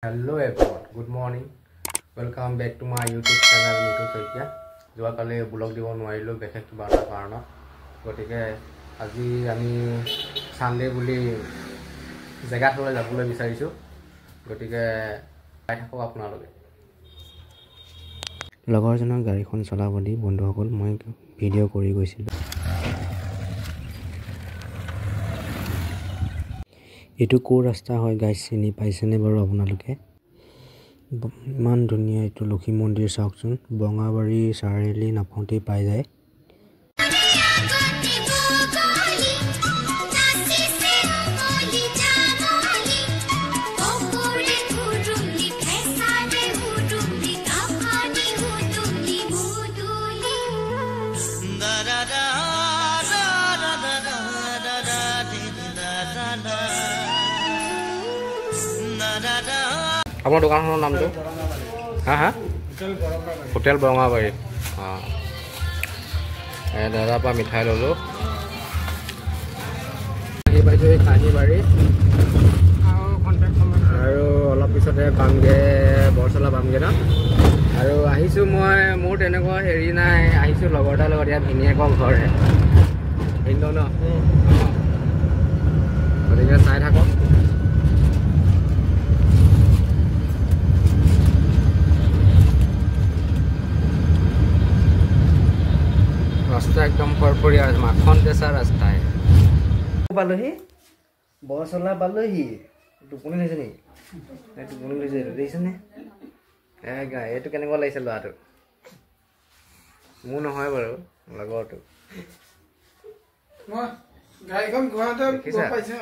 Hello everyone, good morning. Welcome back to my YouTube channel Mitu Soikia. যোৱা কালি blog দিব নোৱাৰিলো বিশেষ কিবা এটা কাৰণত গতিকে আজি আমি সানডে বুলি জেগা থলৈ যাবলৈ বিচাৰিছো গতিকে চাই থাকক আপোনালোকে লগৰজনৰ গাড়ীখন চলাব দি বন্ধুসকল মই ভিডিঅ' কৰি গৈছিলো এটো কো ৰাস্তা হয় গাইস চিনি পাইছেনে বাৰু আপোনালোকে মান ধুনীয়া এটো লক্ষী মন্দিৰ চাওকচোন বঙাবাৰী চাৰিআলি নাপতি পাই যায় আপোনাৰ দোকানখনৰ নামটো হা হোটেল বঙাবাৰী দাদাৰ পৰা মিঠাই ললো আহি পাইছো কাহিবাৰী আৰু অলপ পিছতে পামগে বৰচলা পামগে ন আৰু আহিছো মই মোৰ তেনেকুৱা হেৰি নাই আহিছো লগৰটাৰ লগত ইয়াত ভিনিয়েকৰ ঘৰহে ভিন্দ ন গতিকে চাই থাকক रास्ता एकदम फरफरिया माखन केसा रास्ता है पालोही बरसला पालोही टुपनी लैছে নি টুপনি লैছে দেখিছে নে গা এটো কেনেকুৱা লাগিছে লৰাটো মু নহয় বাৰু লগৰটো মই গাড়ীখন ঘৰতে পাইছে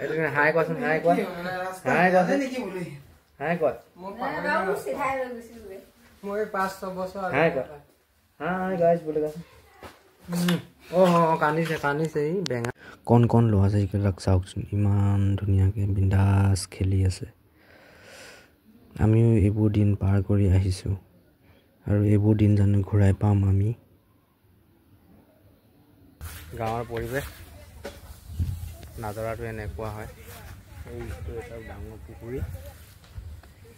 এটো হাই কোৱাচোন হাই কোৱা হাই কোৱা নেকি বলি হাই কোৱা মই সিধাই লৈ গৈছিলো মই 5-6 বছৰ হাই কোৱা হাই গাইস बोलेगा কানিছে বেঙা কোন লোৱা যায় লগ চাওকচোন ইমান ধুনীয়াকৈ বিন্দাস খেলি আছে আমিও এইবোৰ দিন পাৰ কৰি আহিছো আৰু এইবোৰ দিন জানো ঘূৰাই পাম আমি গাঁৱৰ পৰিৱেশ নাজৰাটো এনেকুৱা হয় এইটো এটা ডাঙৰ পুখুৰী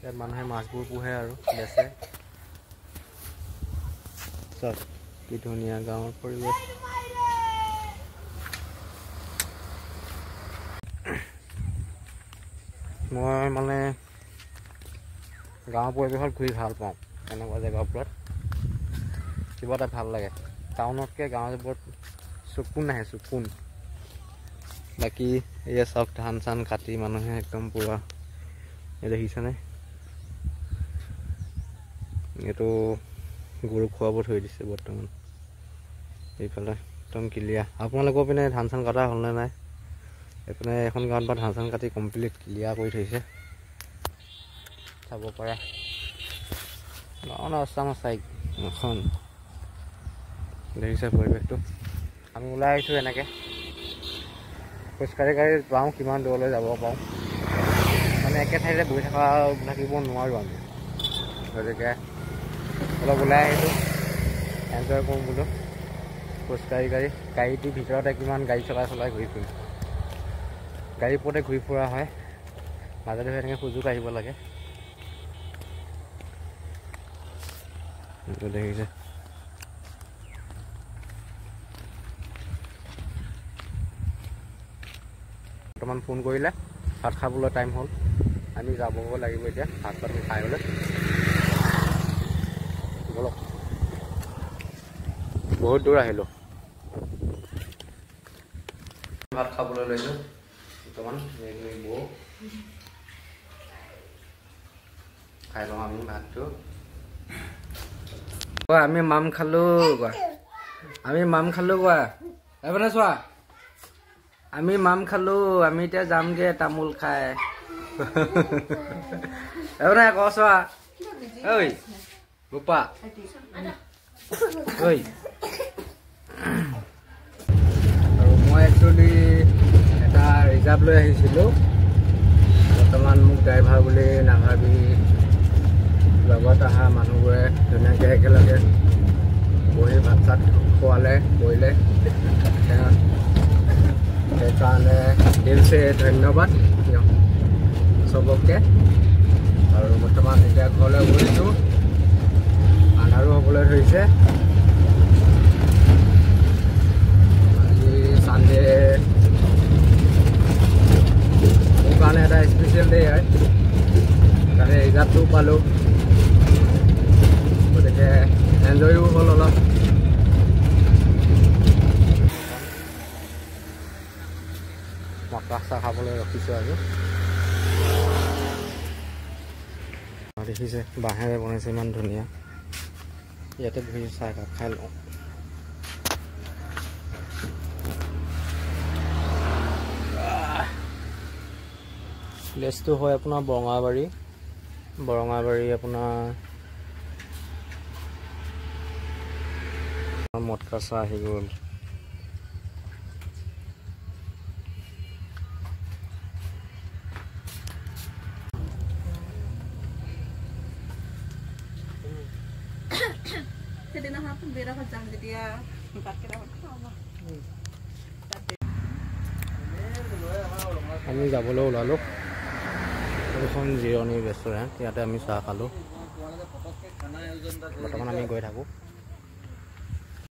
ইয়াত মানুহে মাছবোৰ পোহে আৰু বেচে চব কি ধুনীয়া গাঁৱৰ পৰিৱেশ মই মানে গাঁৱৰ পৰিৱেশত ঘূৰি ভাল পাওঁ এনেকুৱা জেগাবোৰত কিবা এটা ভাল লাগে টাউনতকৈ গাঁৱত চকুন আহে চকুন বাকী এয়া চব ধান চান কাটি মানুহে একদম পুৰা দেখিছেনে এইটো গৰু খোৱাব থৈ দিছে বৰ্তমান এইফালে একদম ক্লিয়াৰ আপোনালোকৰ পিনে ধান চান কটা হ'লনে নাই এইপিনে এখন গাঁৱত বা ধান চান কাটি কমপ্লিট ক্লিয়াৰ কৰি থৈছে চাব পৰা গাঁৱৰ ৰাস্তা চাই এখন দেখিছে পৰিৱেশটো আমি ওলাই আহিছোঁ এনেকৈ খোজকাঢ়ি যাওঁ কিমান দূৰলৈ যাব পাৰোঁ মানে একে ঠাইতে বহি থাকিব নোৱাৰোঁ আমি গতিকে অলপ ওলাই আহিছোঁ এনজয় কৰোঁ বোলো খোজকাঢ়ি গাড়ীটোৰ ভিতৰতে কিমান গাড়ী চলাই ঘূৰি ফুৰিম গাড়ীৰ ওপৰতে ঘূৰি ফুৰা হয় মাজতে এনেকৈ সুযোগ আহিব লাগে দেখিছে বৰ্তমান ফোন কৰিলে ভাত খাবলৈ টাইম হ'ল আমি যাব লাগিব এতিয়া ভাত পানী খাই গ'লে বলক বহুত দূৰ আহিলোঁ ভাত খাবলৈ লৈছোঁ বৰ্তমান বৌ খাই লওঁ আমি ভাতটো আমি মাম খালোঁ কোৱা এইপিনে চোৱা আমি মাম খালোঁ আমি এতিয়া যামগৈ তামোল খাই এইপিনে ক চোৱা ঐ গোপা ঐ আৰু মই একচুৱেলি এটা ৰিজাৰ্ভ লৈ আহিছিলোঁ বৰ্তমান মোক ড্ৰাইভাৰ বুলি নাভাবি লগত অহা মানুহবোৰে ধুনীয়াকৈ একেলগে বহি ভাত চাত খোৱালে কৰিলে সেইকাৰণে দিলছে ধন্যবাদ सबके হৈছে আজি সানডে মোৰ কাৰণে এটা স্পেচিয়েল ডে হয় তাৰে ৰিজাল্টটো পালোঁ গতিকে এনজয়ো হ'ল অলপ মকা চাহ খাবলৈ ৰখিছোঁ আৰু দেখিছে বাঁহেৰে বনাইছে ইমান ধুনীয়া ইয়াতে বহি চাহ একাপ খাই লওঁ প্লেচটো হয় আপোনাৰ বৰঙাবাৰী আপোনাৰ মটকা চাহ আহি গ'ল আমি যাবলৈ ওলালোঁ এইখন জিৰণি ৰেষ্টুৰেণ্ট ইয়াতে আমি চাহ খালোঁ বৰ্তমান আমি গৈ থাকোঁ